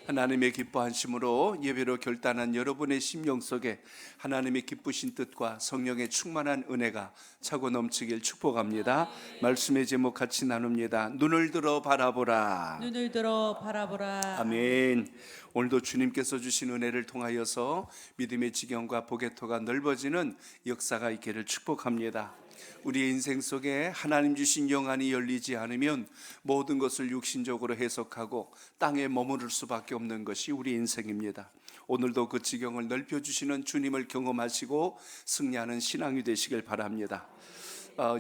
하나님의 기뻐하심으로 예배로 결단한 여러분의 심령 속에 하나님의 기쁘신 뜻과 성령의 충만한 은혜가 차고 넘치길 축복합니다. 말씀의 제목 같이 나눕니다. 눈을 들어 바라보라. 눈을 들어 바라보라. 아멘. 오늘도 주님께서 주신 은혜를 통하여서 믿음의 지경과 보게토가 넓어지는 역사가 있기를 축복합니다. 우리의 인생 속에 하나님 주신 영안이 열리지 않으면 모든 것을 육신적으로 해석하고 땅에 머무를 수밖에 없는 것이 우리 인생입니다. 오늘도 그 지경을 넓혀주시는 주님을 경험하시고 승리하는 신앙이 되시길 바랍니다.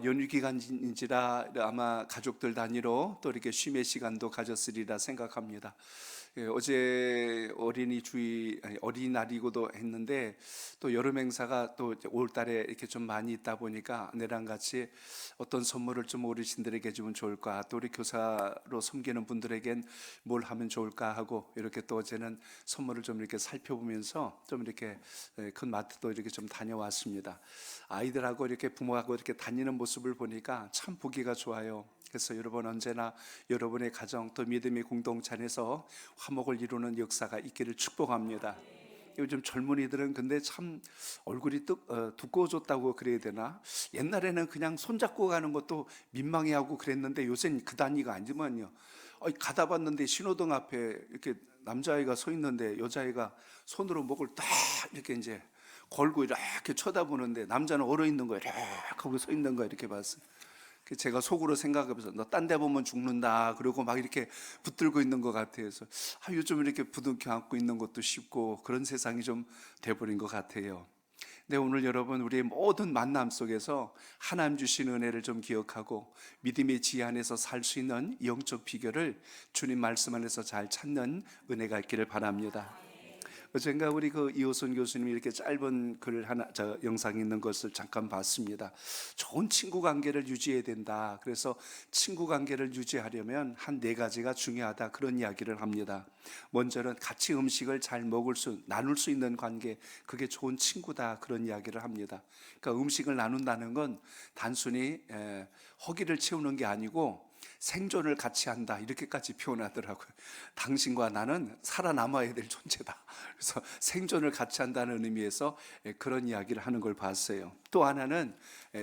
연휴 기간인지라 아마 가족들 단위로 또 이렇게 쉼의 시간도 가졌으리라 생각합니다. 어제 어린이날이고도 했는데 또 여름 행사가 또 올 달에 이렇게 좀 많이 있다 보니까 아내랑 같이 어떤 선물을 좀 어르신들에게 주면 좋을까, 또 우리 교사로 섬기는 분들에겐 뭘 하면 좋을까 하고 이렇게 또 어제는 선물을 좀 이렇게 살펴보면서 좀 이렇게 큰 마트도 이렇게 좀 다녀왔습니다. 아이들하고 이렇게 부모하고 이렇게 다니는 모습을 보니까 참 보기가 좋아요. 그래서 여러분 언제나 여러분의 가정 또 믿음의 공동체 안에서 화목을 이루는 역사가 있기를 축복합니다. 요즘 젊은이들은 근데 참 얼굴이 두꺼워졌다고 그래야 되나? 옛날에는 그냥 손잡고 가는 것도 민망해하고 그랬는데 요새는 그 단위가 아니지만요. 가다 봤는데 신호등 앞에 이렇게 남자아이가 서 있는데 여자아이가 손으로 목을 딱 이렇게 이제 걸고 이렇게 쳐다보는데 남자는 얼어 있는 거 이렇게 하고 서 있는 거 이렇게 봤어요. 제가 속으로 생각해보면서 너 딴 데 보면 죽는다 그러고 막 이렇게 붙들고 있는 것 같아요. 그래서 요즘 이렇게 부둥켜 안고 있는 것도 쉽고 그런 세상이 좀 돼버린 것 같아요. 근데 오늘 여러분 우리의 모든 만남 속에서 하나님 주신 은혜를 좀 기억하고 믿음의 지혜 안에서 살 수 있는 영적 비결을 주님 말씀 안에서 잘 찾는 은혜가 있기를 바랍니다. 어젠가 우리 이호선 교수님이 이렇게 짧은 글 하나, 영상이 있는 것을 잠깐 봤습니다. 좋은 친구 관계를 유지해야 된다. 그래서 친구 관계를 유지하려면 한 4가지가 중요하다. 그런 이야기를 합니다. 먼저는 같이 음식을 잘 나눌 수 있는 관계, 그게 좋은 친구다. 그런 이야기를 합니다. 그러니까 음식을 나눈다는 건 단순히 허기를 채우는 게 아니고 생존을 같이 한다, 이렇게까지 표현하더라고요. 당신과 나는 살아남아야 될 존재다. 그래서 생존을 같이 한다는 의미에서 그런 이야기를 하는 걸 봤어요. 또 하나는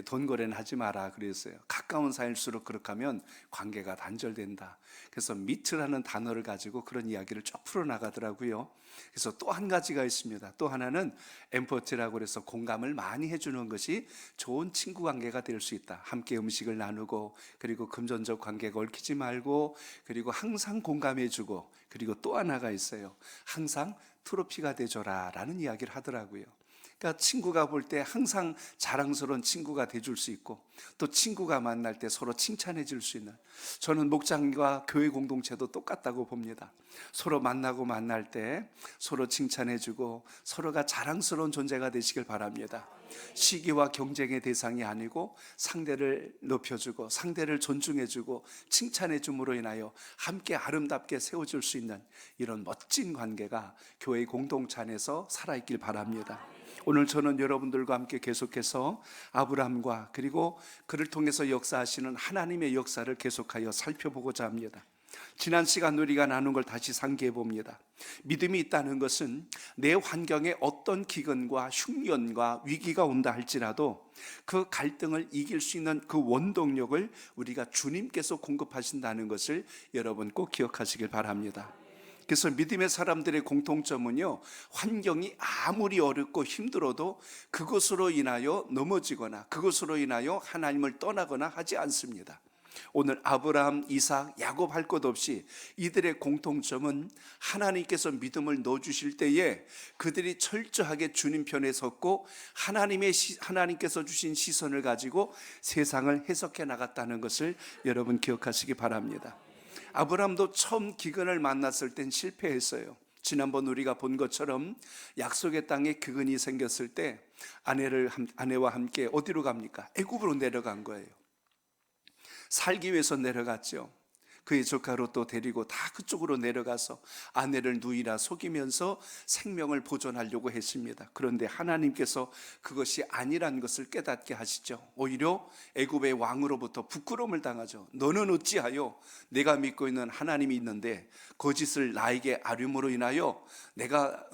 돈 거래는 하지 마라 그랬어요. 가까운 사이일수록 그렇게 하면 관계가 단절된다. 그래서 미트라는 단어를 가지고 그런 이야기를 쭉 풀어나가더라고요. 그래서 또 한 가지가 있습니다. 또 하나는 엠퍼티라고 해서 공감을 많이 해주는 것이 좋은 친구 관계가 될 수 있다. 함께 음식을 나누고, 그리고 금전적 관계가 얽히지 말고, 그리고 항상 공감해주고, 그리고 또 하나가 있어요. 항상 트로피가 돼줘라 라는 이야기를 하더라고요. 그러니까 친구가 볼 때 항상 자랑스러운 친구가 돼줄 수 있고, 또 친구가 만날 때 서로 칭찬해 줄 수 있는, 저는 목장과 교회 공동체도 똑같다고 봅니다. 서로 만날 때 서로 칭찬해 주고 서로가 자랑스러운 존재가 되시길 바랍니다. 시기와 경쟁의 대상이 아니고 상대를 높여주고 상대를 존중해주고 칭찬해줌으로 인하여 함께 아름답게 세워줄 수 있는 이런 멋진 관계가 교회 공동체 안에서 살아있길 바랍니다. 오늘 저는 여러분들과 함께 계속해서 아브라함과 그리고 그를 통해서 역사하시는 하나님의 역사를 계속하여 살펴보고자 합니다. 지난 시간 우리가 나눈 걸 다시 상기해 봅니다. 믿음이 있다는 것은 내 환경에 어떤 기근과 흉년과 위기가 온다 할지라도 그 갈등을 이길 수 있는 그 원동력을 우리가 주님께서 공급하신다는 것을 여러분 꼭 기억하시길 바랍니다. 그래서 믿음의 사람들의 공통점은요, 환경이 아무리 어렵고 힘들어도 그것으로 인하여 넘어지거나 그것으로 인하여 하나님을 떠나거나 하지 않습니다. 오늘 아브라함, 이삭, 야곱 할 것 없이 이들의 공통점은 하나님께서 믿음을 넣어주실 때에 그들이 철저하게 주님 편에 섰고 하나님께서 주신 시선을 가지고 세상을 해석해 나갔다는 것을 여러분 기억하시기 바랍니다. 아브라함도 처음 기근을 만났을 땐 실패했어요. 지난번 우리가 본 것처럼 약속의 땅에 기근이 생겼을 때 아내와 함께 어디로 갑니까? 애굽으로 내려간 거예요. 살기 위해서 내려갔죠. 그의 조카 롯도 데리고 다 그쪽으로 내려가서 아내를 누이라 속이면서 생명을 보존하려고 했습니다. 그런데 하나님께서 그것이 아니란 것을 깨닫게 하시죠. 오히려 애굽의 왕으로부터 부끄러움을 당하죠. 너는 어찌하여 내가 믿고 있는 하나님이 있는데 거짓을 나에게 아뢰므로 인하여 내가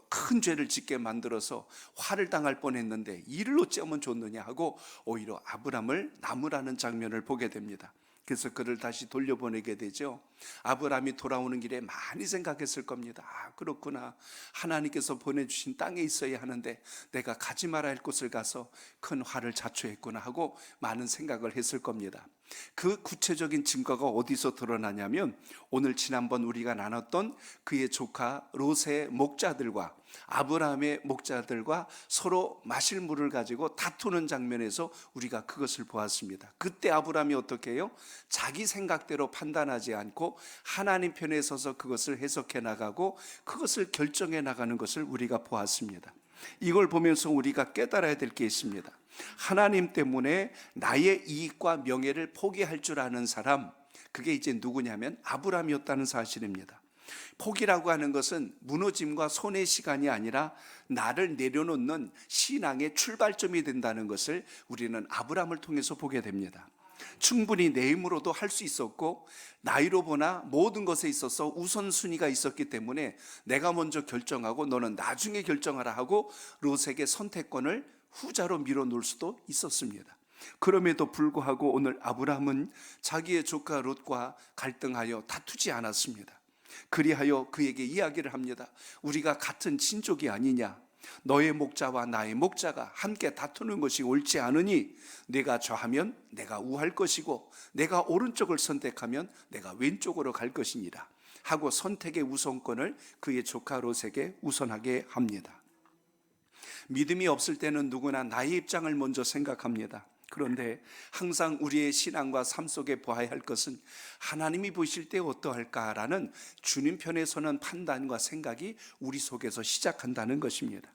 큰 죄를 짓게 만들어서 화를 당할 뻔했는데 이를 어찌하면 좋느냐 하고 오히려 아브람을 나무라는 장면을 보게 됩니다. 그래서 그를 다시 돌려보내게 되죠. 아브라함이 돌아오는 길에 많이 생각했을 겁니다. 그렇구나, 하나님께서 보내주신 땅에 있어야 하는데 내가 가지 말아야 할 곳을 가서 큰 화를 자초했구나 하고 많은 생각을 했을 겁니다. 그 구체적인 증거가 어디서 드러나냐면 오늘 지난번 우리가 나눴던 그의 조카 롯의 목자들과 아브라함의 목자들과 서로 마실 물을 가지고 다투는 장면에서 우리가 그것을 보았습니다. 그때 아브라함이 어떻게 해요? 자기 생각대로 판단하지 않고 하나님 편에 서서 그것을 해석해 나가고 그것을 결정해 나가는 것을 우리가 보았습니다. 이걸 보면서 우리가 깨달아야 될 게 있습니다. 하나님 때문에 나의 이익과 명예를 포기할 줄 아는 사람, 그게 이제 누구냐면 아브라함이었다는 사실입니다. 포기라고 하는 것은 무너짐과 손의 시간이 아니라 나를 내려놓는 신앙의 출발점이 된다는 것을 우리는 아브라함을 통해서 보게 됩니다. 충분히 내 힘으로도 할 수 있었고 나이로 보나 모든 것에 있어서 우선순위가 있었기 때문에 내가 먼저 결정하고 너는 나중에 결정하라 하고 롯에게 선택권을 후자로 밀어놓을 수도 있었습니다. 그럼에도 불구하고 오늘 아브라함은 자기의 조카 롯과 갈등하여 다투지 않았습니다. 그리하여 그에게 이야기를 합니다. 우리가 같은 친족이 아니냐, 너의 목자와 나의 목자가 함께 다투는 것이 옳지 않으니 내가 좌하면 내가 우할 것이고 내가 오른쪽을 선택하면 내가 왼쪽으로 갈 것이니라 하고 선택의 우선권을 그의 조카 롯에게 우선하게 합니다. 믿음이 없을 때는 누구나 나의 입장을 먼저 생각합니다. 그런데 항상 우리의 신앙과 삶 속에 보아야 할 것은 하나님이 보실 때 어떠할까라는 주님 편에 서는 판단과 생각이 우리 속에서 시작한다는 것입니다.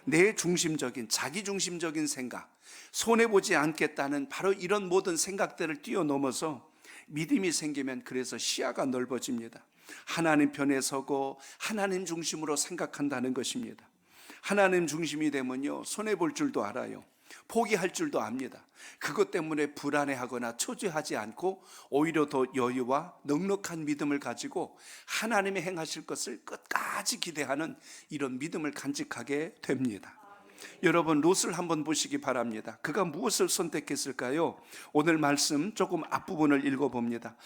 내 중심적인, 자기 중심적인 생각, 손해보지 않겠다는 바로 이런 모든 생각들을 뛰어넘어서 믿음이 생기면 그래서 시야가 넓어집니다. 하나님 편에 서고 하나님 중심으로 생각한다는 것입니다. 하나님 중심이 되면요, 손해볼 줄도 알아요. 포기할 줄도 압니다. 그것 때문에 불안해하거나 초조하지 않고 오히려 더 여유와 넉넉한 믿음을 가지고 하나님의 행하실 것을 끝까지 기대하는 이런 믿음을 간직하게 됩니다. 여러분, 롯을 한번 보시기 바랍니다. 그가 무엇을 선택했을까요? 오늘 말씀 조금 앞부분을 읽어봅니다.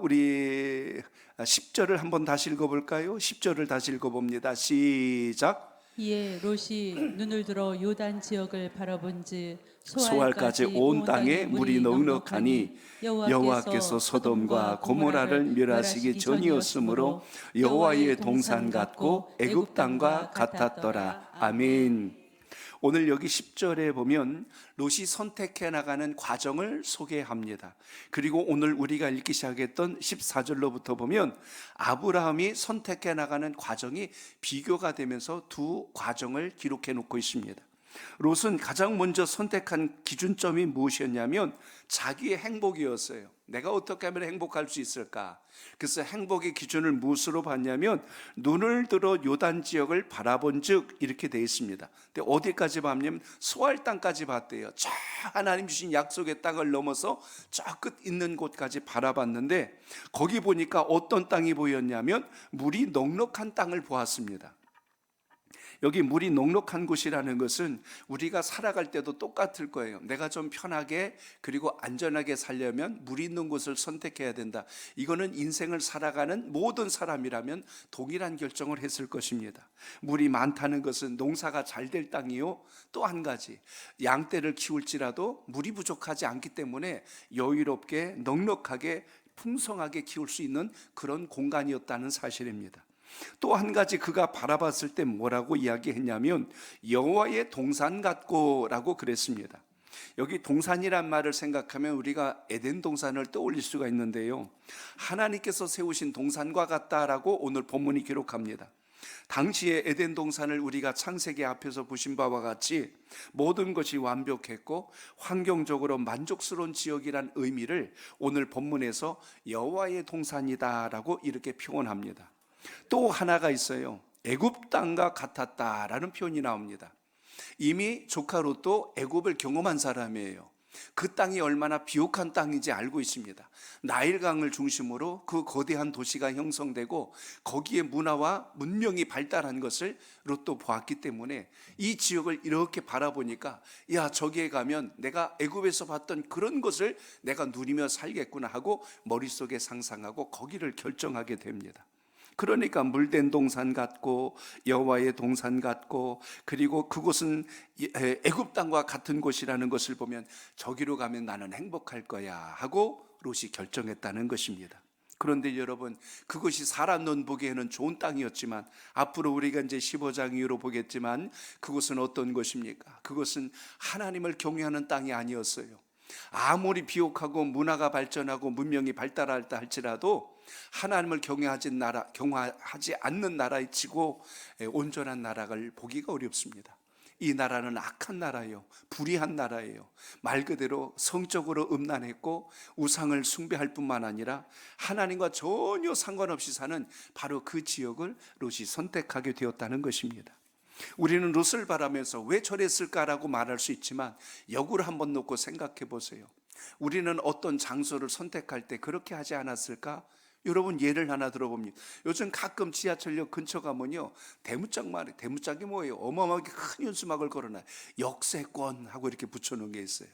우리 10절을 한번 다시 읽어볼까요? 10절을 다시 읽어봅니다. 시작. 이에 롯이 눈을 들어 요단 지역을 바라본즉 소알까지 온 땅에 물이 넉넉하니 여호와께서 소돔과 고모라를 멸하시기 전이었으므로 여호와의 동산 같고 애굽 땅과 같았더라. 아멘. 오늘 여기 10절에 보면 롯이 선택해 나가는 과정을 소개합니다. 그리고 오늘 우리가 읽기 시작했던 14절로부터 보면 아브라함이 선택해 나가는 과정이 비교가 되면서 두 과정을 기록해 놓고 있습니다. 롯은 가장 먼저 선택한 기준점이 무엇이었냐면 자기의 행복이었어요. 내가 어떻게 하면 행복할 수 있을까? 그래서 행복의 기준을 무엇으로 봤냐면 눈을 들어 요단 지역을 바라본 즉 이렇게 되어 있습니다. 근데 어디까지 봤냐면 소알 땅까지 봤대요. 저 하나님 주신 약속의 땅을 넘어서 저 끝 있는 곳까지 바라봤는데 거기 보니까 어떤 땅이 보였냐면 물이 넉넉한 땅을 보았습니다. 여기 물이 넉넉한 곳이라는 것은 우리가 살아갈 때도 똑같을 거예요. 내가 좀 편하게 그리고 안전하게 살려면 물 있는 곳을 선택해야 된다. 이거는 인생을 살아가는 모든 사람이라면 동일한 결정을 했을 것입니다. 물이 많다는 것은 농사가 잘 될 땅이요, 또 한 가지 양떼를 키울지라도 물이 부족하지 않기 때문에 여유롭게 넉넉하게 풍성하게 키울 수 있는 그런 공간이었다는 사실입니다. 또 한 가지 그가 바라봤을 때 뭐라고 이야기했냐면 여호와의 동산 같고라고 그랬습니다. 여기 동산이란 말을 생각하면 우리가 에덴 동산을 떠올릴 수가 있는데요, 하나님께서 세우신 동산과 같다라고 오늘 본문이 기록합니다. 당시에 에덴 동산을 우리가 창세기 앞에서 보신 바와 같이 모든 것이 완벽했고 환경적으로 만족스러운 지역이란 의미를 오늘 본문에서 여호와의 동산이다라고 이렇게 표현합니다. 또 하나가 있어요. 애굽 땅과 같았다라는 표현이 나옵니다. 이미 조카 롯도 애굽을 경험한 사람이에요. 그 땅이 얼마나 비옥한 땅인지 알고 있습니다. 나일강을 중심으로 그 거대한 도시가 형성되고 거기에 문화와 문명이 발달한 것을 롯도 보았기 때문에 이 지역을 이렇게 바라보니까 야, 저기에 가면 내가 애굽에서 봤던 그런 것을 내가 누리며 살겠구나 하고 머릿속에 상상하고 거기를 결정하게 됩니다. 그러니까 물된 동산 같고 여호와의 동산 같고, 그리고 그곳은 애굽 땅과 같은 곳이라는 것을 보면 저기로 가면 나는 행복할 거야 하고 롯이 결정했다는 것입니다. 그런데 여러분, 그것이 사람 눈 보기에는 좋은 땅이었지만 앞으로 우리가 이제 15장 이후로 보겠지만 그것은 어떤 것입니까? 그것은 하나님을 경외하는 땅이 아니었어요. 아무리 비옥하고 문화가 발전하고 문명이 발달했다 할지라도 하나님을 경외하지 않는 나라에 치고 온전한 나라를 보기가 어렵습니다. 이 나라는 악한 나라예요. 불의한 나라예요. 말 그대로 성적으로 음란했고 우상을 숭배할 뿐만 아니라 하나님과 전혀 상관없이 사는 바로 그 지역을 롯이 선택하게 되었다는 것입니다. 우리는 롯을 바라면서 왜 저랬을까라고 말할 수 있지만 역으로 한번 놓고 생각해 보세요. 우리는 어떤 장소를 선택할 때 그렇게 하지 않았을까? 여러분, 예를 하나 들어봅니다. 요즘 가끔 지하철역 근처 가면요, 대문짝이 뭐예요? 어마어마하게 큰 현수막을 걸어놔요. 역세권 하고 이렇게 붙여놓은 게 있어요.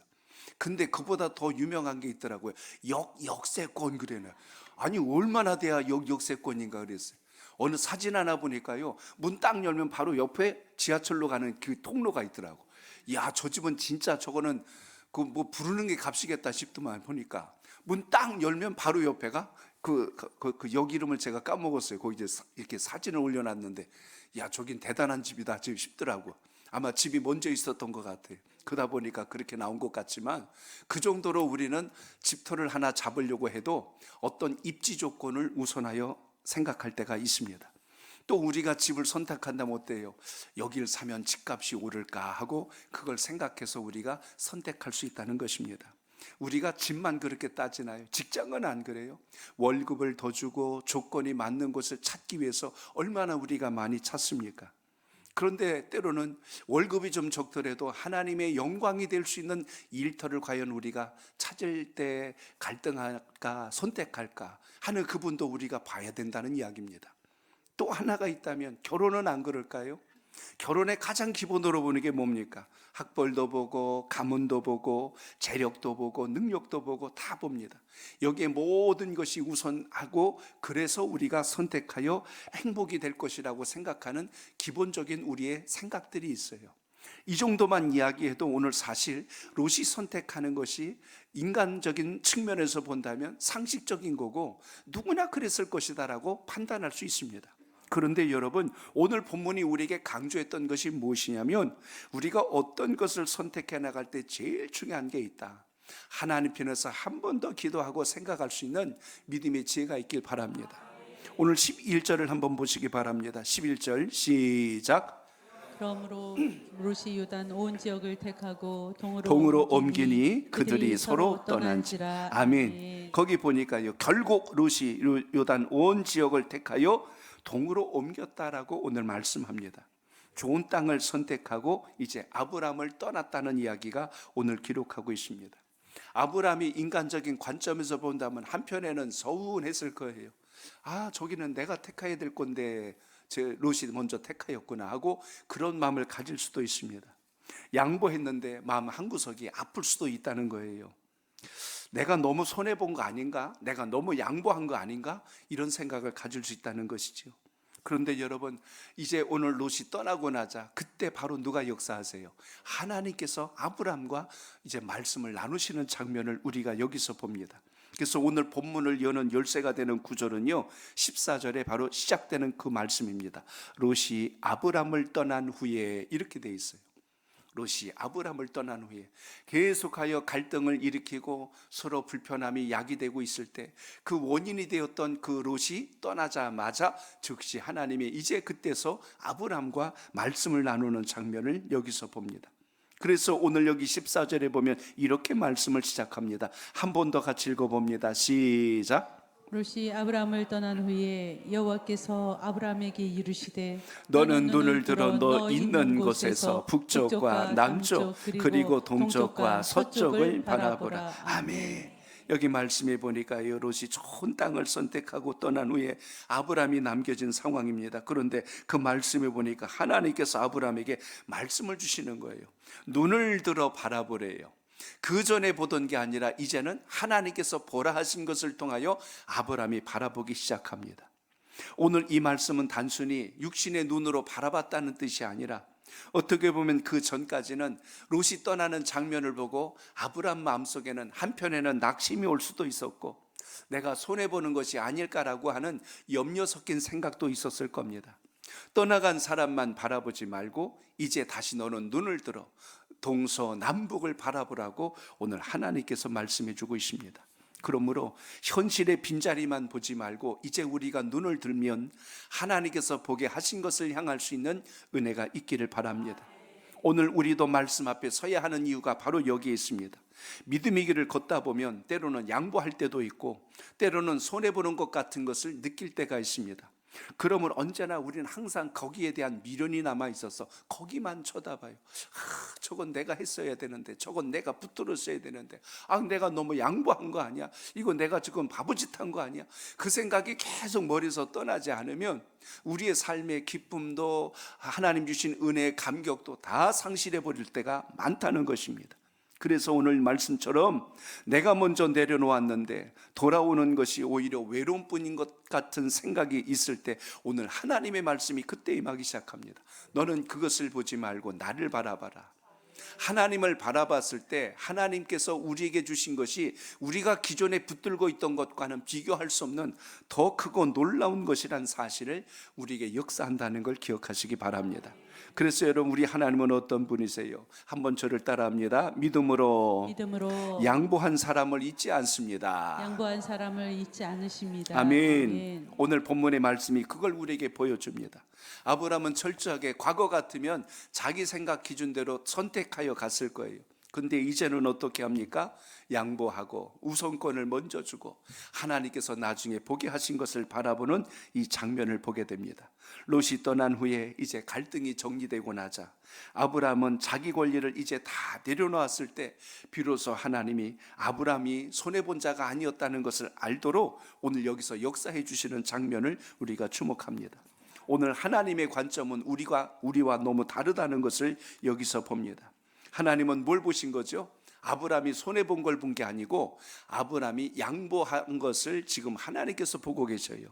근데 그보다 더 유명한 게 있더라고요. 역세권 그래요. 아니, 얼마나 돼야 역세권인가 그랬어요. 어느 사진 하나 보니까요, 문 딱 열면 바로 옆에 지하철로 가는 그 통로가 있더라고. 야, 저 집은 진짜 저거는 그 뭐 부르는 게 값이겠다 싶더만 보니까 문 딱 열면 바로 옆에가 그 역 이름을 제가 까먹었어요. 거기 이제 이렇게 사진을 올려놨는데, 야, 저긴 대단한 집이다 싶더라고. 아마 집이 먼저 있었던 것 같아요. 그러다 보니까 그렇게 나온 것 같지만 그 정도로 우리는 집터를 하나 잡으려고 해도 어떤 입지 조건을 우선하여 생각할 때가 있습니다. 또 우리가 집을 선택한다면 어때요? 여기를 사면 집값이 오를까 하고 그걸 생각해서 우리가 선택할 수 있다는 것입니다. 우리가 집만 그렇게 따지나요? 직장은 안 그래요? 월급을 더 주고 조건이 맞는 곳을 찾기 위해서 얼마나 우리가 많이 찾습니까? 그런데 때로는 월급이 좀 적더라도 하나님의 영광이 될 수 있는 일터를 과연 우리가 찾을 때 갈등할까 선택할까 하는 그분도 우리가 봐야 된다는 이야기입니다. 또 하나가 있다면 결혼은 안 그럴까요? 결혼의 가장 기본으로 보는 게 뭡니까? 학벌도 보고 가문도 보고 재력도 보고 능력도 보고 다 봅니다. 여기에 모든 것이 우선하고 그래서 우리가 선택하여 행복이 될 것이라고 생각하는 기본적인 우리의 생각들이 있어요. 이 정도만 이야기해도 오늘 사실 롯이 선택하는 것이 인간적인 측면에서 본다면 상식적인 거고 누구나 그랬을 것이다라고 판단할 수 있습니다. 그런데 여러분, 오늘 본문이 우리에게 강조했던 것이 무엇이냐면 우리가 어떤 것을 선택해 나갈 때 제일 중요한 게 있다. 하나님 편에서 한 번 더 기도하고 생각할 수 있는 믿음의 지혜가 있길 바랍니다. 오늘 11절을 한번 보시기 바랍니다. 11절 시작. 그러므로 롯이 요단 온 지역을 택하고 동으로 옮기니 그들이 서로 떠난지라. 아멘. 거기 보니까요, 결국 롯이 요단 온 지역을 택하여 동으로 옮겼다라고 오늘 말씀합니다. 좋은 땅을 선택하고 이제 아브람을 떠났다는 이야기가 오늘 기록하고 있습니다. 아브람이 인간적인 관점에서 본다면 한편에는 서운했을 거예요. 아, 저기는 내가 택해야 될 건데 제 롯이 먼저 택하였구나 하고 그런 마음을 가질 수도 있습니다. 양보했는데 마음 한구석이 아플 수도 있다는 거예요. 내가 너무 손해본 거 아닌가? 내가 너무 양보한 거 아닌가? 이런 생각을 가질 수 있다는 것이죠. 그런데 여러분, 이제 오늘 롯이 떠나고 나자 그때 바로 누가 역사하세요? 하나님께서 아브람과 이제 말씀을 나누시는 장면을 우리가 여기서 봅니다. 그래서 오늘 본문을 여는 열쇠가 되는 구절은요, 14절에 바로 시작되는 그 말씀입니다. 롯이 아브람을 떠난 후에 이렇게 돼 있어요. 롯이 아브람을 떠난 후에 계속하여 갈등을 일으키고 서로 불편함이 야기되고 있을 때 그 원인이 되었던 그 롯이 떠나자마자 즉시 하나님이 이제 그때서 아브람과 말씀을 나누는 장면을 여기서 봅니다. 그래서 오늘 여기 14절에 보면 이렇게 말씀을 시작합니다. 한 번 더 같이 읽어봅니다. 시작. 롯이 아브람을 떠난 후에 여호와께서 아브람에게 이르시되 너는 눈을 들어 너 있는 곳에서 북쪽과 남쪽 그리고 동쪽과 서쪽을 바라보라. 아멘. 여기 말씀해 보니까 롯이 좋은 땅을 선택하고 떠난 후에 아브람이 남겨진 상황입니다. 그런데 그 말씀해 보니까 하나님께서 아브람에게 말씀을 주시는 거예요. 눈을 들어 바라보래요. 그 전에 보던 게 아니라 이제는 하나님께서 보라 하신 것을 통하여 아브람이 바라보기 시작합니다. 오늘 이 말씀은 단순히 육신의 눈으로 바라봤다는 뜻이 아니라 어떻게 보면 그 전까지는 롯이 떠나는 장면을 보고 아브람 마음속에는 한편에는 낙심이 올 수도 있었고 내가 손해보는 것이 아닐까라고 하는 염려 섞인 생각도 있었을 겁니다. 떠나간 사람만 바라보지 말고 이제 다시 너는 눈을 들어 동서남북을 바라보라고 오늘 하나님께서 말씀해 주고 있습니다. 그러므로 현실의 빈자리만 보지 말고 이제 우리가 눈을 들면 하나님께서 보게 하신 것을 향할 수 있는 은혜가 있기를 바랍니다. 오늘 우리도 말씀 앞에 서야 하는 이유가 바로 여기에 있습니다. 믿음의 길을 걷다 보면 때로는 양보할 때도 있고 때로는 손해보는 것 같은 것을 느낄 때가 있습니다. 그러면 언제나 우리는 항상 거기에 대한 미련이 남아있어서 거기만 쳐다봐요. 저건 내가 했어야 되는데, 저건 내가 붙들었어야 되는데, 내가 너무 양보한 거 아니야? 이거 내가 지금 바보짓한 거 아니야? 그 생각이 계속 머리에서 떠나지 않으면 우리의 삶의 기쁨도 하나님 주신 은혜의 감격도 다 상실해 버릴 때가 많다는 것입니다. 그래서 오늘 말씀처럼 내가 먼저 내려놓았는데 돌아오는 것이 오히려 외로움뿐인 것 같은 생각이 있을 때 오늘 하나님의 말씀이 그때 임하기 시작합니다. 너는 그것을 보지 말고 나를 바라봐라. 하나님을 바라봤을 때 하나님께서 우리에게 주신 것이 우리가 기존에 붙들고 있던 것과는 비교할 수 없는 더 크고 놀라운 것이란 사실을 우리에게 역사한다는 걸 기억하시기 바랍니다. 그래서 여러분, 우리 하나님은 어떤 분이세요? 한번 저를 따라합니다. 믿음으로 양보한 사람을 잊지 않습니다. 양보한 사람을 잊지 않으십니다. 아멘. 오늘 본문의 말씀이 그걸 우리에게 보여줍니다. 아브람은 철저하게 과거 같으면 자기 생각 기준대로 선택하여 갔을 거예요. 근데 이제는 어떻게 합니까? 양보하고 우선권을 먼저 주고 하나님께서 나중에 보게 하신 것을 바라보는 이 장면을 보게 됩니다. 롯이 떠난 후에 이제 갈등이 정리되고 나자 아브람은 자기 권리를 이제 다 내려놓았을 때 비로소 하나님이 아브람이 손해본 자가 아니었다는 것을 알도록 오늘 여기서 역사해 주시는 장면을 우리가 주목합니다. 오늘 하나님의 관점은 우리와 너무 다르다는 것을 여기서 봅니다. 하나님은 뭘 보신 거죠? 아브람이 손해본 걸 본 게 아니고 아브람이 양보한 것을 지금 하나님께서 보고 계셔요.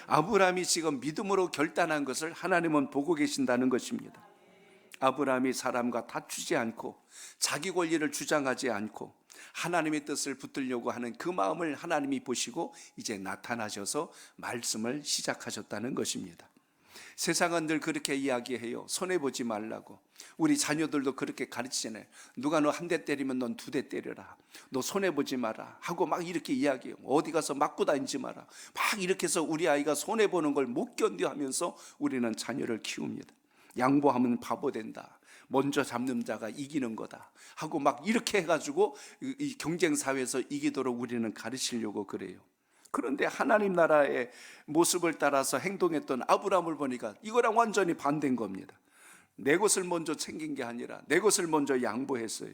아브람이 지금 믿음으로 결단한 것을 하나님은 보고 계신다는 것입니다. 아브람이 사람과 다투지 않고 자기 권리를 주장하지 않고 하나님의 뜻을 붙들려고 하는 그 마음을 하나님이 보시고 이제 나타나셔서 말씀을 시작하셨다는 것입니다. 세상은 늘 그렇게 이야기해요. 손해보지 말라고. 우리 자녀들도 그렇게 가르치잖아요. 누가 너 한 대 때리면 넌 2대 때려라. 너 손해보지 마라 하고 막 이렇게 이야기해요. 어디 가서 맞고 다니지 마라. 막 이렇게 해서 우리 아이가 손해보는 걸 못 견뎌 하면서 우리는 자녀를 키웁니다. 양보하면 바보 된다. 먼저 잡는 자가 이기는 거다 하고 막 이렇게 해가지고 이 경쟁사회에서 이기도록 우리는 가르치려고 그래요. 그런데 하나님 나라의 모습을 따라서 행동했던 아브람을 보니까 이거랑 완전히 반대인 겁니다. 내 것을 먼저 챙긴 게 아니라 내 것을 먼저 양보했어요.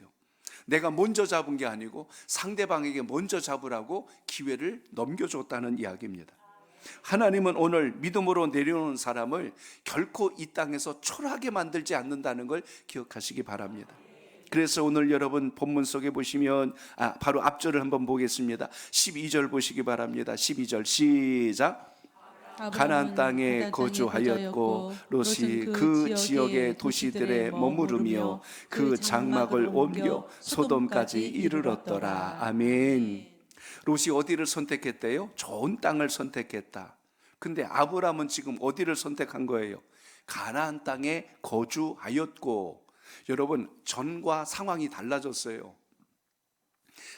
내가 먼저 잡은 게 아니고 상대방에게 먼저 잡으라고 기회를 넘겨줬다는 이야기입니다. 하나님은 오늘 믿음으로 내려오는 사람을 결코 이 땅에서 초라하게 만들지 않는다는 걸 기억하시기 바랍니다. 그래서 오늘 여러분 본문 속에 보시면 바로 앞절을 한번 보겠습니다. 12절 보시기 바랍니다. 12절 시작. 가나안 땅에 거주하였고 롯이 그 지역의 도시들에 머무르며 그 장막을 옮겨 소돔까지 이르렀더라. 아멘. 롯이 어디를 선택했대요? 좋은 땅을 선택했다. 근데 아브람은 지금 어디를 선택한 거예요? 가나안 땅에 거주하였고 여러분, 전과 상황이 달라졌어요.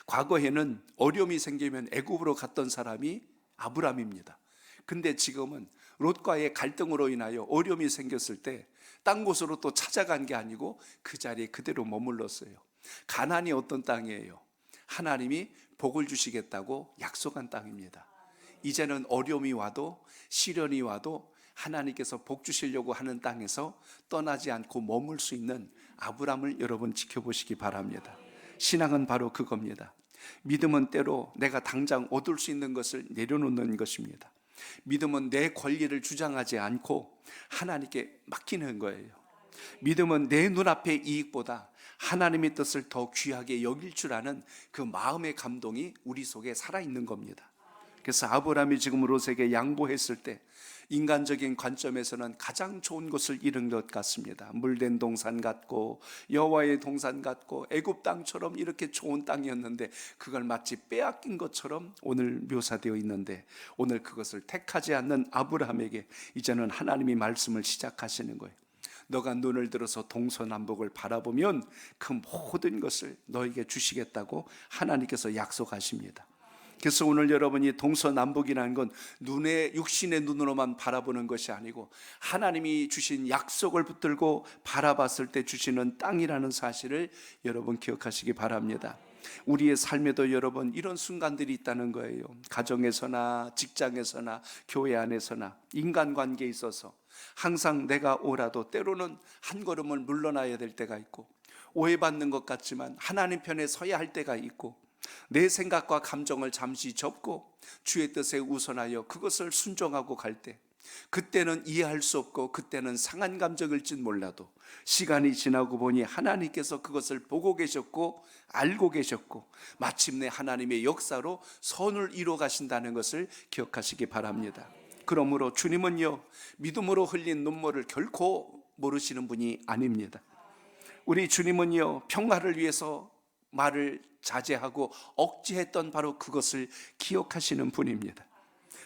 과거에는 어려움이 생기면 애굽으로 갔던 사람이 아브람입니다. 근데 지금은 롯과의 갈등으로 인하여 어려움이 생겼을 때 딴 곳으로 또 찾아간 게 아니고 그 자리에 그대로 머물렀어요. 가나안이 어떤 땅이에요? 하나님이 복을 주시겠다고 약속한 땅입니다. 이제는 어려움이 와도 시련이 와도 하나님께서 복 주시려고 하는 땅에서 떠나지 않고 머물 수 있는 아브람을 여러분 지켜보시기 바랍니다. 신앙은 바로 그겁니다. 믿음은 때로 내가 당장 얻을 수 있는 것을 내려놓는 것입니다. 믿음은 내 권리를 주장하지 않고 하나님께 맡기는 거예요. 믿음은 내 눈앞의 이익보다 하나님의 뜻을 더 귀하게 여길 줄 아는 그 마음의 감동이 우리 속에 살아있는 겁니다. 그래서 아브라함이 지금 롯에게 양보했을 때 인간적인 관점에서는 가장 좋은 곳을 잃은 것 같습니다. 물된 동산 같고 여호와의 동산 같고 애굽 땅처럼 이렇게 좋은 땅이었는데 그걸 마치 빼앗긴 것처럼 오늘 묘사되어 있는데, 오늘 그것을 택하지 않는 아브라함에게 이제는 하나님이 말씀을 시작하시는 거예요. 너가 눈을 들어서 동서남북을 바라보면 그 모든 것을 너에게 주시겠다고 하나님께서 약속하십니다. 그래서 오늘 여러분이 동서남북이라는 건 눈의 육신의 눈으로만 바라보는 것이 아니고 하나님이 주신 약속을 붙들고 바라봤을 때 주시는 땅이라는 사실을 여러분 기억하시기 바랍니다. 우리의 삶에도 여러분 이런 순간들이 있다는 거예요. 가정에서나 직장에서나 교회 안에서나 인간관계에 있어서 항상 내가 오라도 때로는 한 걸음을 물러나야 될 때가 있고, 오해받는 것 같지만 하나님 편에 서야 할 때가 있고, 내 생각과 감정을 잠시 접고 주의 뜻에 우선하여 그것을 순종하고 갈 때, 그때는 이해할 수 없고 그때는 상한 감정일진 몰라도 시간이 지나고 보니 하나님께서 그것을 보고 계셨고 알고 계셨고 마침내 하나님의 역사로 선을 이루어 가신다는 것을 기억하시기 바랍니다. 그러므로 주님은요, 믿음으로 흘린 눈물을 결코 모르시는 분이 아닙니다. 우리 주님은요, 평화를 위해서 말을 자제하고 억제했던 바로 그것을 기억하시는 분입니다.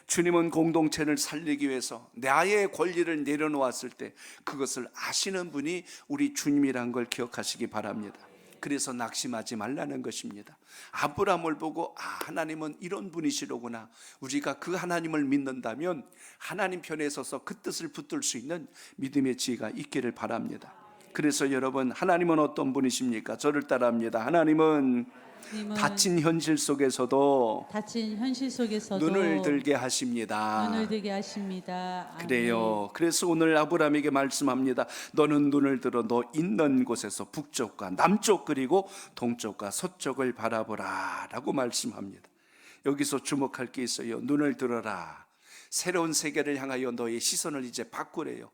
주님은 공동체를 살리기 위해서 나의 권리를 내려놓았을 때 그것을 아시는 분이 우리 주님이란 걸 기억하시기 바랍니다. 그래서 낙심하지 말라는 것입니다. 아브라함을 보고 하나님은 이런 분이시로구나, 우리가 그 하나님을 믿는다면 하나님 편에 서서 그 뜻을 붙들 수 있는 믿음의 지혜가 있기를 바랍니다. 그래서 여러분, 하나님은 어떤 분이십니까? 저를 따라합니다. 하나님은 닫힌 현실 속에서도 눈을 들게 하십니다. 눈을 들게 하십니다. 아멘. 그래요. 그래서 오늘 아브라함에게 말씀합니다. 너는 눈을 들어 너 있는 곳에서 북쪽과 남쪽 그리고 동쪽과 서쪽을 바라보라 라고 말씀합니다. 여기서 주목할 게 있어요. 눈을 들어라. 새로운 세계를 향하여 너의 시선을 이제 바꾸래요.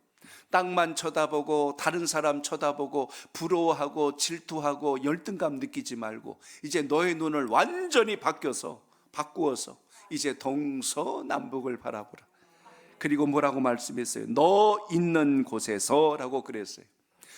땅만 쳐다보고 다른 사람 쳐다보고 부러워하고 질투하고 열등감 느끼지 말고 이제 너의 눈을 완전히 바꾸어서 이제 동서남북을 바라보라. 그리고 뭐라고 말씀했어요? 너 있는 곳에서 라고 그랬어요.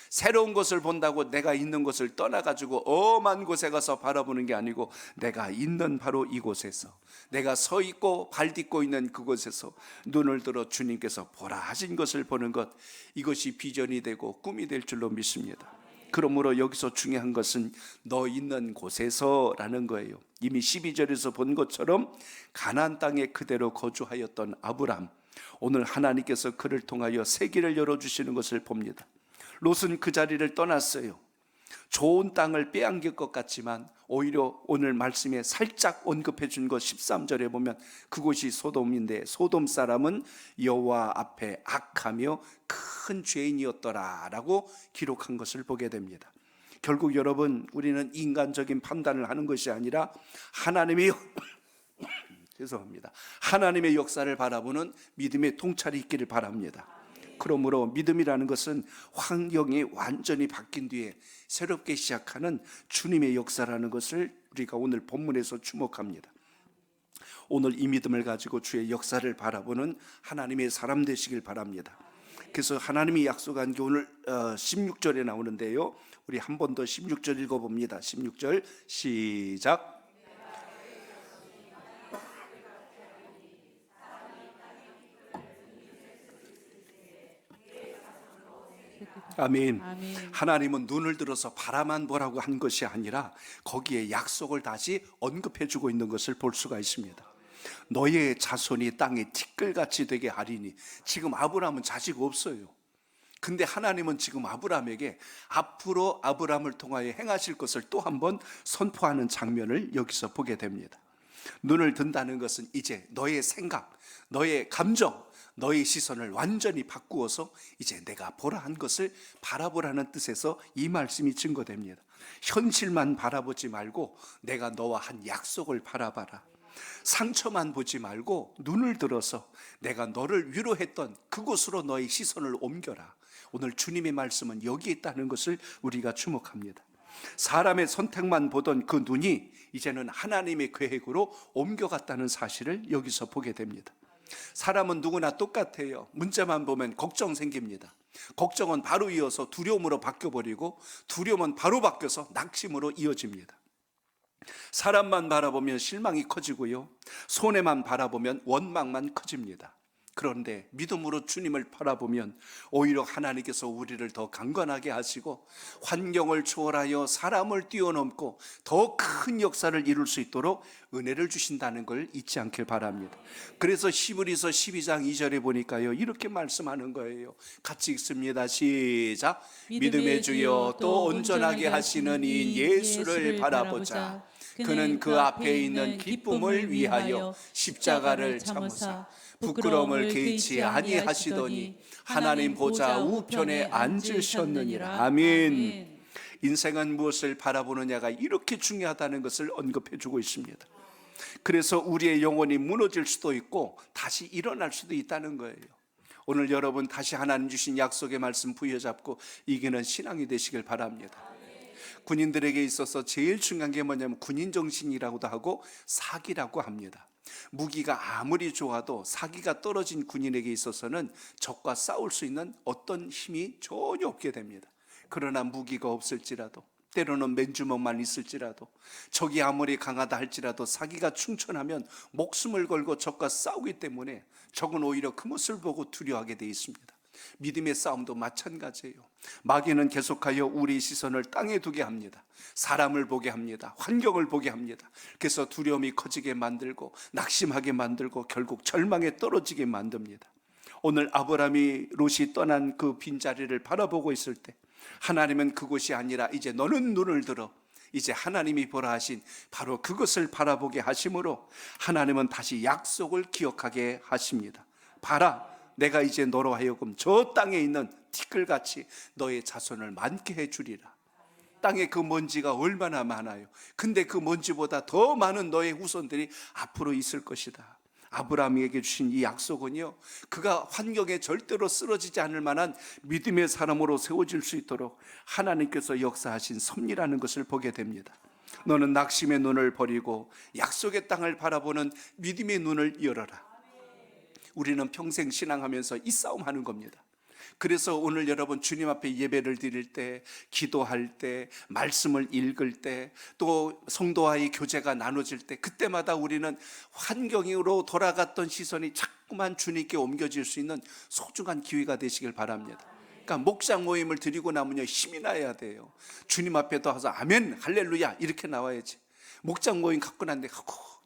새로운 것을 본다고 내가 있는 곳을 떠나가지고 엄한 곳에 가서 바라보는 게 아니고 내가 있는 바로 이곳에서, 내가 서 있고 발 딛고 있는 그곳에서 눈을 들어 주님께서 보라 하신 것을 보는 것, 이것이 비전이 되고 꿈이 될 줄로 믿습니다. 그러므로 여기서 중요한 것은 너 있는 곳에서 라는 거예요. 이미 12절에서 본 것처럼 가나안 땅에 그대로 거주하였던 아브람, 오늘 하나님께서 그를 통하여 세계를 열어주시는 것을 봅니다. 롯은 그 자리를 떠났어요. 좋은 땅을 빼앗길 것 같지만 오히려 오늘 말씀에 살짝 언급해 준 것 13절에 보면 그곳이 소돔인데 소돔 사람은 여호와 앞에 악하며 큰 죄인이었더라 라고 기록한 것을 보게 됩니다. 결국 여러분, 우리는 인간적인 판단을 하는 것이 아니라 하나님의 죄송합니다. 하나님의 역사를 바라보는 믿음의 통찰이 있기를 바랍니다. 그러므로 믿음이라는 것은 환경이 완전히 바뀐 뒤에 새롭게 시작하는 주님의 역사라는 것을 우리가 오늘 본문에서 주목합니다. 오늘 이 믿음을 가지고 주의 역사를 바라보는 하나님의 사람 되시길 바랍니다. 그래서 하나님이 약속한 게 오늘 16절에 나오는데요, 우리 한 번 더 16절 읽어봅니다. 16절 시작. 아멘. 아멘. 하나님은 눈을 들어서 바라만 보라고 한 것이 아니라 거기에 약속을 다시 언급해 주고 있는 것을 볼 수가 있습니다. 너의 자손이 땅에 티끌같이 되게 하리니. 지금 아브라함은 자식 없어요. 근데 하나님은 지금 아브라함에게 앞으로 아브라함을 통하여 행하실 것을 또 한 번 선포하는 장면을 여기서 보게 됩니다. 눈을 든다는 것은 이제 너의 생각, 너의 감정, 너의 시선을 완전히 바꾸어서 이제 내가 보라 한 것을 바라보라는 뜻에서 이 말씀이 증거됩니다. 현실만 바라보지 말고 내가 너와 한 약속을 바라봐라. 상처만 보지 말고 눈을 들어서 내가 너를 위로했던 그곳으로 너의 시선을 옮겨라. 오늘 주님의 말씀은 여기에 있다는 것을 우리가 주목합니다. 사람의 선택만 보던 그 눈이 이제는 하나님의 계획으로 옮겨갔다는 사실을 여기서 보게 됩니다. 사람은 누구나 똑같아요. 문제만 보면 걱정 생깁니다. 걱정은 바로 이어서 두려움으로 바뀌어버리고 두려움은 바로 바뀌어서 낙심으로 이어집니다. 사람만 바라보면 실망이 커지고요, 손해만 바라보면 원망만 커집니다. 그런데 믿음으로 주님을 바라보면 오히려 하나님께서 우리를 더 강건하게 하시고 환경을 초월하여 사람을 뛰어넘고 더 큰 역사를 이룰 수 있도록 은혜를 주신다는 걸 잊지 않길 바랍니다. 그래서 히브리서 12장 2절에 보니까요, 이렇게 말씀하는 거예요. 같이 읽습니다. 시작. 믿음의 주여 또 온전하게 하시는 이 예수를 바라보자. 그는 그 앞에 있는 기쁨을 위하여 십자가를 참으사 부끄러움을 개의치 아니하시더니 하나님 보좌 우편에 앉으셨느니라. 아멘. 인생은 무엇을 바라보느냐가 이렇게 중요하다는 것을 언급해 주고 있습니다. 그래서 우리의 영혼이 무너질 수도 있고 다시 일어날 수도 있다는 거예요. 오늘 여러분 다시 하나님 주신 약속의 말씀 부여잡고 이기는 신앙이 되시길 바랍니다. 군인들에게 있어서 제일 중요한 게 뭐냐면 군인 정신이라고도 하고 사기라고 합니다. 무기가 아무리 좋아도 사기가 떨어진 군인에게 있어서는 적과 싸울 수 있는 어떤 힘이 전혀 없게 됩니다. 그러나 무기가 없을지라도, 때로는 맨주먹만 있을지라도, 적이 아무리 강하다 할지라도 사기가 충천하면 목숨을 걸고 적과 싸우기 때문에 적은 오히려 그 모습을 보고 두려워하게 되어 있습니다. 믿음의 싸움도 마찬가지예요. 마귀는 계속하여 우리 시선을 땅에 두게 합니다. 사람을 보게 합니다. 환경을 보게 합니다. 그래서 두려움이 커지게 만들고 낙심하게 만들고 결국 절망에 떨어지게 만듭니다. 오늘 아브라함이 롯이 떠난 그 빈자리를 바라보고 있을 때 하나님은 그곳이 아니라 이제 너는 눈을 들어 이제 하나님이 보라 하신 바로 그것을 바라보게 하심으로 하나님은 다시 약속을 기억하게 하십니다. 봐라, 내가 이제 너로 하여금 저 땅에 있는 티끌같이 너의 자손을 많게 해주리라. 땅에 그 먼지가 얼마나 많아요. 근데 그 먼지보다 더 많은 너의 후손들이 앞으로 있을 것이다. 아브라함에게 주신 이 약속은요, 그가 환경에 절대로 쓰러지지 않을 만한 믿음의 사람으로 세워질 수 있도록 하나님께서 역사하신 섭리라는 것을 보게 됩니다. 너는 낙심의 눈을 버리고 약속의 땅을 바라보는 믿음의 눈을 열어라. 우리는 평생 신앙하면서 이 싸움하는 겁니다. 그래서 오늘 여러분 주님 앞에 예배를 드릴 때, 기도할 때, 말씀을 읽을 때, 또 성도와의 교제가 나눠질 때, 그때마다 우리는 환경으로 돌아갔던 시선이 자꾸만 주님께 옮겨질 수 있는 소중한 기회가 되시길 바랍니다. 그러니까 목장 모임을 드리고 나면요, 힘이 나야 돼요. 주님 앞에 와서 아멘 할렐루야 이렇게 나와야지. 목장 모임 갖고 났는데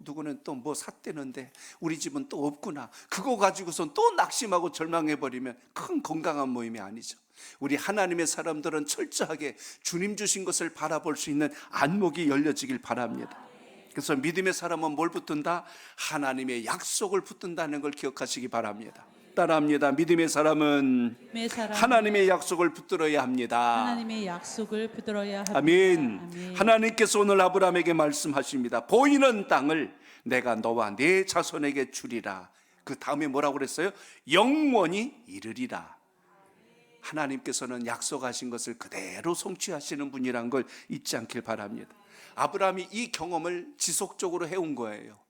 누구는 또 뭐 샀대는데 우리 집은 또 없구나, 그거 가지고선 또 낙심하고 절망해버리면 큰 건강한 모임이 아니죠. 우리 하나님의 사람들은 철저하게 주님 주신 것을 바라볼 수 있는 안목이 열려지길 바랍니다. 그래서 믿음의 사람은 뭘 붙든다? 하나님의 약속을 붙든다는 걸 기억하시기 바랍니다. 따라합니다. 믿음의 사람은 하나님의 약속을 붙들어야 합니다. 하나님의 약속을 붙들어야 합니다. 아멘. 아멘. 하나님께서 오늘 아브라함에게 말씀하십니다. 보이는 땅을 내가 너와 네 자손에게 주리라. 그 다음에 뭐라고 그랬어요? 영원히 이르리라. 하나님께서는 약속하신 것을 그대로 성취하시는 분이란 걸 잊지 않길 바랍니다. 아브라함이 이 경험을 지속적으로 해온 거예요.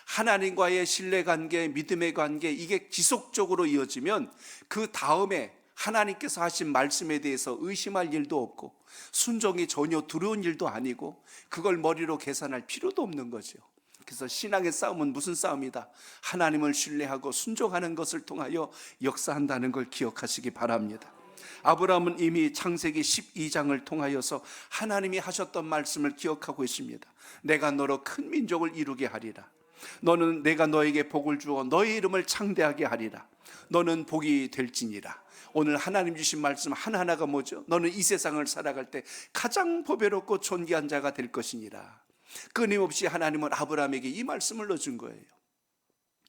하나님과의 신뢰관계, 믿음의 관계, 이게 지속적으로 이어지면 그 다음에 하나님께서 하신 말씀에 대해서 의심할 일도 없고 순종이 전혀 두려운 일도 아니고 그걸 머리로 계산할 필요도 없는 거죠. 그래서 신앙의 싸움은 무슨 싸움이다? 하나님을 신뢰하고 순종하는 것을 통하여 역사한다는 걸 기억하시기 바랍니다. 아브라함은 이미 창세기 12장을 통하여서 하나님이 하셨던 말씀을 기억하고 있습니다. 내가 너로 큰 민족을 이루게 하리라. 너는 내가 너에게 복을 주어 너의 이름을 창대하게 하리라. 너는 복이 될지니라. 오늘 하나님 주신 말씀 하나하나가 뭐죠? 너는 이 세상을 살아갈 때 가장 보배롭고 존귀한 자가 될 것이니라. 끊임없이 하나님은 아브라함에게 이 말씀을 넣어준 거예요.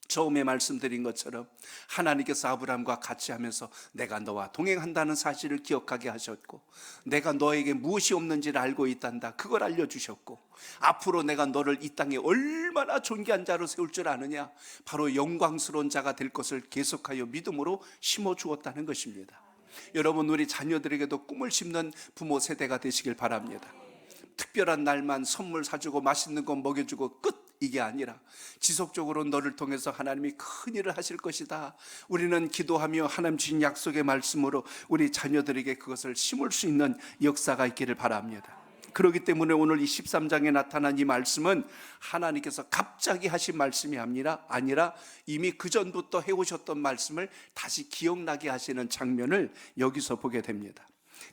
처음에 말씀드린 것처럼 하나님께서 아브라함과 같이 하면서 내가 너와 동행한다는 사실을 기억하게 하셨고, 내가 너에게 무엇이 없는지를 알고 있단다, 그걸 알려주셨고, 앞으로 내가 너를 이 땅에 얼마나 존귀한 자로 세울 줄 아느냐, 바로 영광스러운 자가 될 것을 계속하여 믿음으로 심어주었다는 것입니다. 여러분, 우리 자녀들에게도 꿈을 심는 부모 세대가 되시길 바랍니다. 특별한 날만 선물 사주고 맛있는 거 먹여주고 끝, 이게 아니라 지속적으로 너를 통해서 하나님이 큰 일을 하실 것이다. 우리는 기도하며 하나님 주신 약속의 말씀으로 우리 자녀들에게 그것을 심을 수 있는 역사가 있기를 바랍니다. 그렇기 때문에 오늘 이 13장에 나타난 이 말씀은 하나님께서 갑자기 하신 말씀이 아니라 이미 그전부터 해오셨던 말씀을 다시 기억나게 하시는 장면을 여기서 보게 됩니다.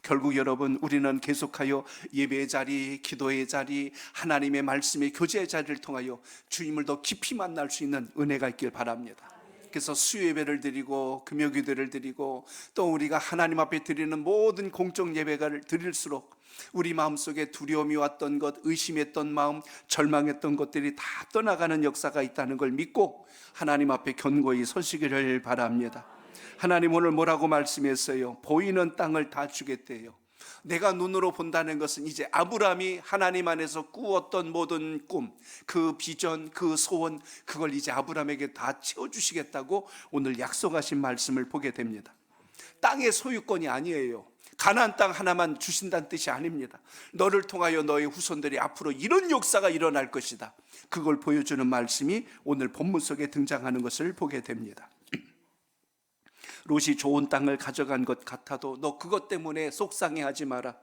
결국 여러분, 우리는 계속하여 예배의 자리, 기도의 자리, 하나님의 말씀의 교제의 자리를 통하여 주님을 더 깊이 만날 수 있는 은혜가 있길 바랍니다. 그래서 수요예배를 드리고 금요기도를 드리고 또 우리가 하나님 앞에 드리는 모든 공적 예배를 드릴수록 우리 마음속에 두려움이 왔던 것, 의심했던 마음, 절망했던 것들이 다 떠나가는 역사가 있다는 걸 믿고 하나님 앞에 견고히 서시기를 바랍니다. 하나님 오늘 뭐라고 말씀했어요? 보이는 땅을 다 주겠대요. 내가 눈으로 본다는 것은 이제 아브라함이 하나님 안에서 꾸었던 모든 꿈, 그 비전, 그 소원, 그걸 이제 아브라함에게 다 채워주시겠다고 오늘 약속하신 말씀을 보게 됩니다. 땅의 소유권이 아니에요. 가나안 땅 하나만 주신다는 뜻이 아닙니다. 너를 통하여 너의 후손들이 앞으로 이런 역사가 일어날 것이다, 그걸 보여주는 말씀이 오늘 본문 속에 등장하는 것을 보게 됩니다. 롯이 좋은 땅을 가져간 것 같아도 너 그것 때문에 속상해하지 마라.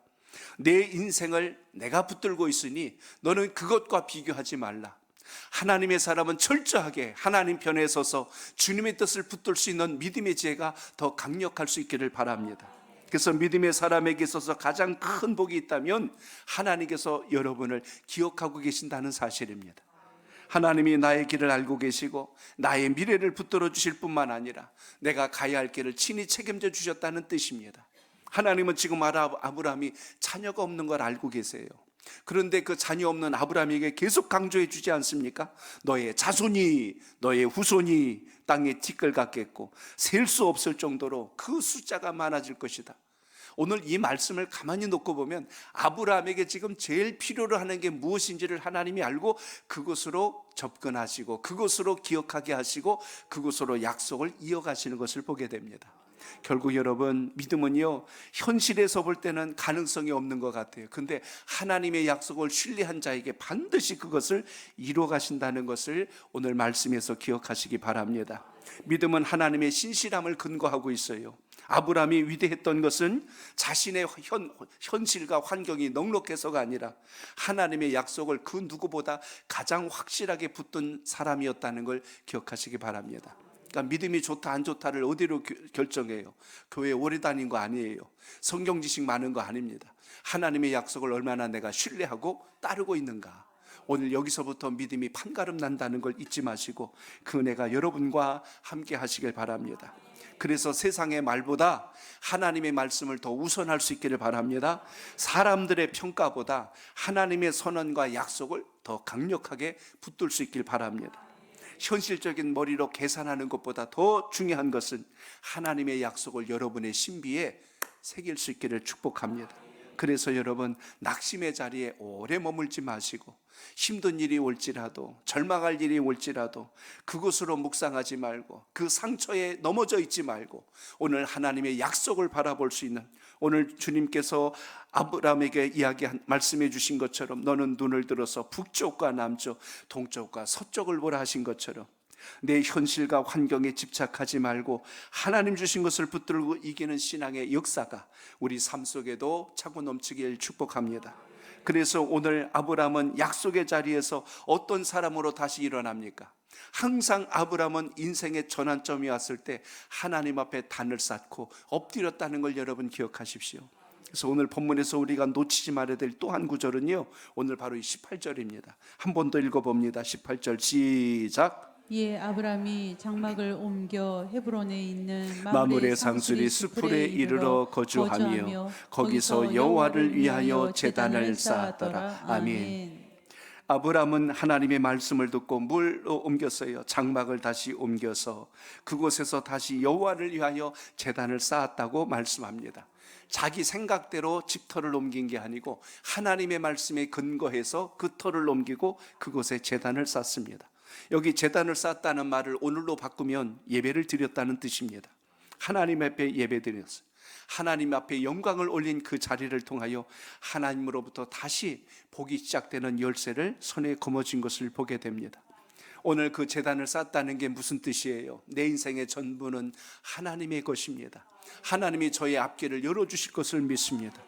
내 인생을 내가 붙들고 있으니 너는 그것과 비교하지 말라. 하나님의 사람은 철저하게 하나님 편에 서서 주님의 뜻을 붙들 수 있는 믿음의 지혜가 더 강력할 수 있기를 바랍니다. 그래서 믿음의 사람에게 있어서 가장 큰 복이 있다면 하나님께서 여러분을 기억하고 계신다는 사실입니다. 하나님이 나의 길을 알고 계시고 나의 미래를 붙들어 주실 뿐만 아니라 내가 가야 할 길을 친히 책임져 주셨다는 뜻입니다. 하나님은 지금 아브라함이 자녀가 없는 걸 알고 계세요. 그런데 그 자녀 없는 아브라함에게 계속 강조해 주지 않습니까? 너의 자손이, 너의 후손이 땅에 티끌 같겠고 셀 수 없을 정도로 그 숫자가 많아질 것이다. 오늘 이 말씀을 가만히 놓고 보면 아브라함에게 지금 제일 필요로 하는 게 무엇인지를 하나님이 알고 그곳으로 접근하시고 그곳으로 기억하게 하시고 그곳으로 약속을 이어가시는 것을 보게 됩니다. 결국 여러분, 믿음은요, 현실에서 볼 때는 가능성이 없는 것 같아요. 근데 하나님의 약속을 신뢰한 자에게 반드시 그것을 이루어 가신다는 것을 오늘 말씀에서 기억하시기 바랍니다. 믿음은 하나님의 신실함을 근거하고 있어요. 아브라함이 위대했던 것은 자신의 현실과 환경이 넉넉해서가 아니라 하나님의 약속을 그 누구보다 가장 확실하게 붙든 사람이었다는 걸 기억하시기 바랍니다. 그러니까 믿음이 좋다 안 좋다를 어디로 결정해요? 교회 오래 다닌 거 아니에요. 성경 지식 많은 거 아닙니다. 하나님의 약속을 얼마나 내가 신뢰하고 따르고 있는가. 오늘 여기서부터 믿음이 판가름 난다는 걸 잊지 마시고 그 은혜가 여러분과 함께 하시길 바랍니다. 그래서 세상의 말보다 하나님의 말씀을 더 우선할 수 있기를 바랍니다. 사람들의 평가보다 하나님의 선언과 약속을 더 강력하게 붙들 수 있길 바랍니다. 현실적인 머리로 계산하는 것보다 더 중요한 것은 하나님의 약속을 여러분의 신비에 새길 수 있기를 축복합니다. 그래서 여러분, 낙심의 자리에 오래 머물지 마시고 힘든 일이 올지라도 절망할 일이 올지라도 그곳으로 묵상하지 말고 그 상처에 넘어져 있지 말고 오늘 하나님의 약속을 바라볼 수 있는, 오늘 주님께서 아브라함에게 말씀해 주신 것처럼 너는 눈을 들어서 북쪽과 남쪽, 동쪽과 서쪽을 보라 하신 것처럼 내 현실과 환경에 집착하지 말고 하나님 주신 것을 붙들고 이기는 신앙의 역사가 우리 삶 속에도 차고 넘치길 축복합니다. 그래서 오늘 아브라함은 약속의 자리에서 어떤 사람으로 다시 일어납니까? 항상 아브라함은 인생의 전환점이 왔을 때 하나님 앞에 단을 쌓고 엎드렸다는 걸 여러분 기억하십시오. 그래서 오늘 본문에서 우리가 놓치지 말아야 될 또 한 구절은요, 오늘 바로 이 18절입니다. 한 번 더 읽어봅니다. 18절 시작. 이에 아브람이 장막을 옮겨 헤브론에 있는 마므레 상수리 수풀에 이르러 거주하며 거기서 여호와를 위하여 제단을 쌓았더라. 아멘. 아브람은 하나님의 말씀을 듣고 물로 옮겼어요. 장막을 다시 옮겨서 그곳에서 다시 여호와를 위하여 제단을 쌓았다고 말씀합니다. 자기 생각대로 집터를 옮긴 게 아니고 하나님의 말씀에 근거해서 그 터를 옮기고 그곳에 제단을 쌓습니다. 여기 제단을 쌓았다는 말을 오늘로 바꾸면 예배를 드렸다는 뜻입니다. 하나님 앞에 예배 드렸어요. 하나님 앞에 영광을 올린 그 자리를 통하여 하나님으로부터 다시 복이 시작되는 열쇠를 손에 거머쥔 것을 보게 됩니다. 오늘 그 제단을 쌓았다는 게 무슨 뜻이에요? 내 인생의 전부는 하나님의 것입니다. 하나님이 저의 앞길을 열어주실 것을 믿습니다.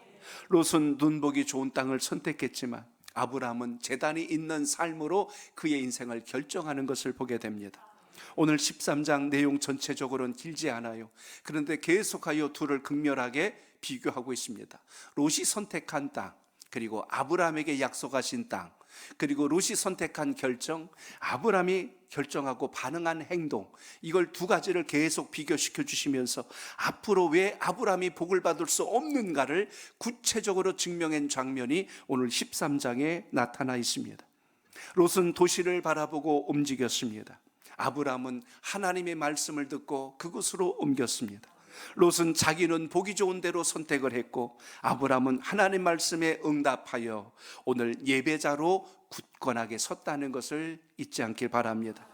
롯은 눈보기 좋은 땅을 선택했지만 아브라함은 제단이 있는 삶으로 그의 인생을 결정하는 것을 보게 됩니다. 오늘 13장 내용 전체적으로는 길지 않아요. 그런데 계속하여 둘을 극렬하게 비교하고 있습니다. 롯이 선택한 땅, 그리고 아브라함에게 약속하신 땅, 그리고 롯이 선택한 결정, 아브라함이 결정하고 반응한 행동, 이걸 두 가지를 계속 비교시켜 주시면서 앞으로 왜 아브라함이 복을 받을 수 없는가를 구체적으로 증명한 장면이 오늘 13장에 나타나 있습니다. 롯은 도시를 바라보고 움직였습니다. 아브라함은 하나님의 말씀을 듣고 그곳으로 옮겼습니다. 롯은 자기는 보기 좋은 대로 선택을 했고 아브라함은 하나님 말씀에 응답하여 오늘 예배자로 굳건하게 섰다는 것을 잊지 않길 바랍니다.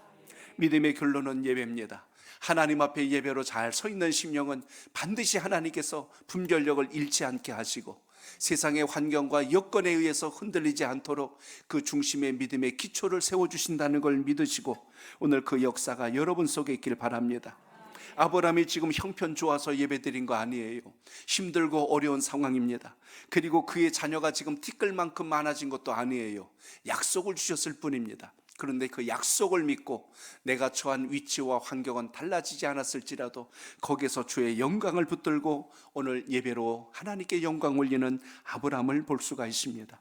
믿음의 결론은 예배입니다. 하나님 앞에 예배로 잘 서 있는 심령은 반드시 하나님께서 분별력을 잃지 않게 하시고 세상의 환경과 여건에 의해서 흔들리지 않도록 그 중심의 믿음의 기초를 세워주신다는 걸 믿으시고 오늘 그 역사가 여러분 속에 있길 바랍니다. 아브라함이 지금 형편 좋아서 예배드린 거 아니에요. 힘들고 어려운 상황입니다. 그리고 그의 자녀가 지금 티끌만큼 많아진 것도 아니에요. 약속을 주셨을 뿐입니다. 그런데 그 약속을 믿고 내가 처한 위치와 환경은 달라지지 않았을지라도 거기서 주의 영광을 붙들고 오늘 예배로 하나님께 영광 올리는 아브라함을 볼 수가 있습니다.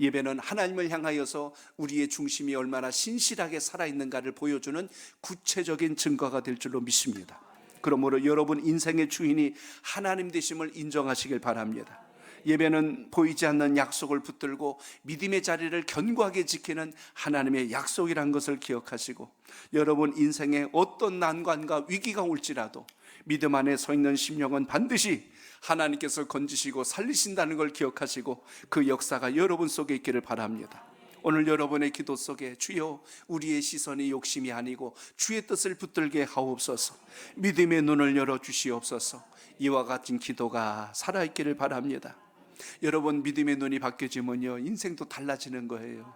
예배는 하나님을 향하여서 우리의 중심이 얼마나 신실하게 살아있는가를 보여주는 구체적인 증거가 될 줄로 믿습니다. 그러므로 여러분 인생의 주인이 하나님 되심을 인정하시길 바랍니다. 예배는 보이지 않는 약속을 붙들고 믿음의 자리를 견고하게 지키는 하나님의 약속이란 것을 기억하시고 여러분 인생에 어떤 난관과 위기가 올지라도 믿음 안에 서 있는 심령은 반드시 하나님께서 건지시고 살리신다는 걸 기억하시고 그 역사가 여러분 속에 있기를 바랍니다. 오늘 여러분의 기도 속에 주여 우리의 시선이 욕심이 아니고 주의 뜻을 붙들게 하옵소서. 믿음의 눈을 열어주시옵소서. 이와 같은 기도가 살아있기를 바랍니다. 여러분 믿음의 눈이 바뀌어지면요 인생도 달라지는 거예요.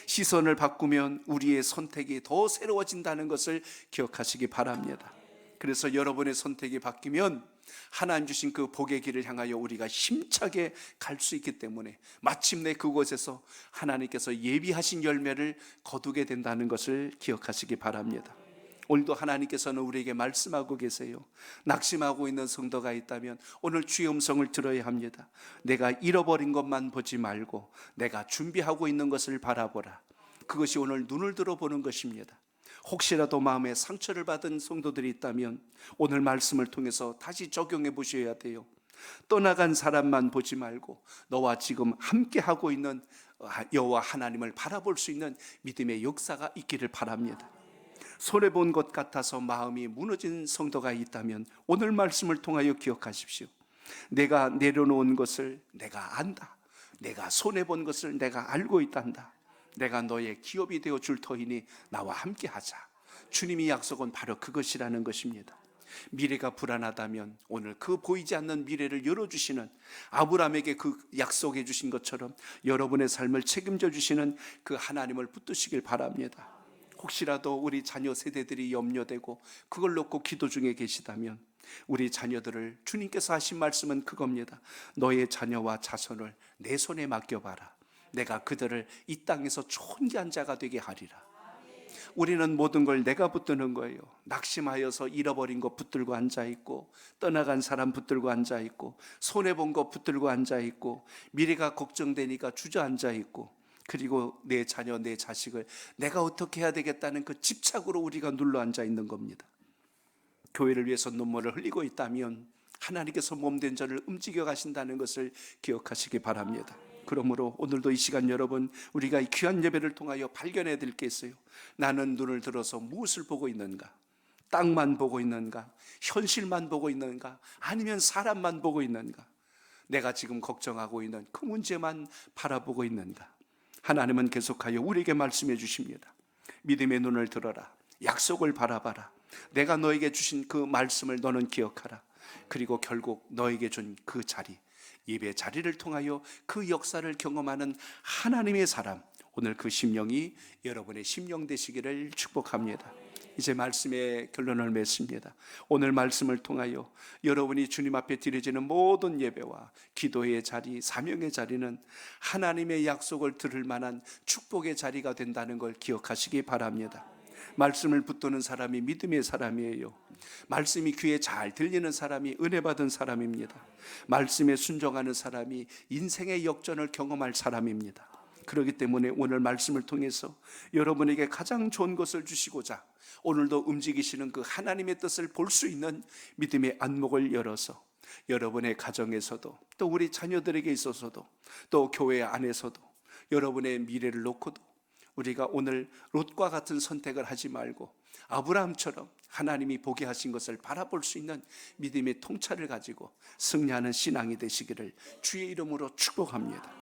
시선을 바꾸면 우리의 선택이 더 새로워진다는 것을 기억하시기 바랍니다. 그래서 여러분의 선택이 바뀌면 하나님 주신 그 복의 길을 향하여 우리가 힘차게 갈 수 있기 때문에 마침내 그곳에서 하나님께서 예비하신 열매를 거두게 된다는 것을 기억하시기 바랍니다. 오늘도 하나님께서는 우리에게 말씀하고 계세요. 낙심하고 있는 성도가 있다면 오늘 주의 음성을 들어야 합니다. 내가 잃어버린 것만 보지 말고 내가 준비하고 있는 것을 바라보라. 그것이 오늘 눈을 들어보는 것입니다. 혹시라도 마음에 상처를 받은 성도들이 있다면 오늘 말씀을 통해서 다시 적용해 보셔야 돼요. 떠나간 사람만 보지 말고 너와 지금 함께하고 있는 여호와 하나님을 바라볼 수 있는 믿음의 역사가 있기를 바랍니다. 손해본 것 같아서 마음이 무너진 성도가 있다면 오늘 말씀을 통하여 기억하십시오. 내가 내려놓은 것을 내가 안다. 내가 손해본 것을 내가 알고 있단다. 내가 너의 기업이 되어 줄 터이니 나와 함께 하자. 주님이 약속은 바로 그것이라는 것입니다. 미래가 불안하다면 오늘 그 보이지 않는 미래를 열어주시는 아브라함에게 그 약속해 주신 것처럼 여러분의 삶을 책임져 주시는 그 하나님을 붙드시길 바랍니다. 혹시라도 우리 자녀 세대들이 염려되고 그걸 놓고 기도 중에 계시다면 우리 자녀들을 주님께서 하신 말씀은 그겁니다. 너의 자녀와 자손을 내 손에 맡겨봐라. 내가 그들을 이 땅에서 존귀한 자가 되게 하리라. 우리는 모든 걸 내가 붙드는 거예요. 낙심하여서 잃어버린 거 붙들고 앉아있고, 떠나간 사람 붙들고 앉아있고, 손해본 거 붙들고 앉아있고, 미래가 걱정되니까 주저앉아있고, 그리고 내 자녀, 내 자식을 내가 어떻게 해야 되겠다는 그 집착으로 우리가 눌러 앉아있는 겁니다. 교회를 위해서 눈물을 흘리고 있다면 하나님께서 몸된 저를 움직여 가신다는 것을 기억하시기 바랍니다. 그러므로 오늘도 이 시간 여러분, 우리가 이 귀한 예배를 통하여 발견해야 될 게 있어요. 나는 눈을 들어서 무엇을 보고 있는가? 땅만 보고 있는가? 현실만 보고 있는가? 아니면 사람만 보고 있는가? 내가 지금 걱정하고 있는 그 문제만 바라보고 있는가? 하나님은 계속하여 우리에게 말씀해 주십니다. 믿음의 눈을 들어라. 약속을 바라봐라. 내가 너에게 주신 그 말씀을 너는 기억하라. 그리고 결국 너에게 준 그 자리, 예배 자리를 통하여 그 역사를 경험하는 하나님의 사람, 오늘 그 심령이 여러분의 심령 되시기를 축복합니다. 이제 말씀의 결론을 맺습니다. 오늘 말씀을 통하여 여러분이 주님 앞에 드려지는 모든 예배와 기도의 자리, 사명의 자리는 하나님의 약속을 들을 만한 축복의 자리가 된다는 걸 기억하시기 바랍니다. 말씀을 붙드는 사람이 믿음의 사람이에요. 말씀이 귀에 잘 들리는 사람이 은혜 받은 사람입니다. 말씀에 순종하는 사람이 인생의 역전을 경험할 사람입니다. 그렇기 때문에 오늘 말씀을 통해서 여러분에게 가장 좋은 것을 주시고자 오늘도 움직이시는 그 하나님의 뜻을 볼 수 있는 믿음의 안목을 열어서 여러분의 가정에서도, 또 우리 자녀들에게 있어서도, 또 교회 안에서도 여러분의 미래를 놓고도 우리가 오늘 롯과 같은 선택을 하지 말고 아브라함처럼 하나님이 보게 하신 것을 바라볼 수 있는 믿음의 통찰을 가지고 승리하는 신앙이 되시기를 주의 이름으로 축복합니다.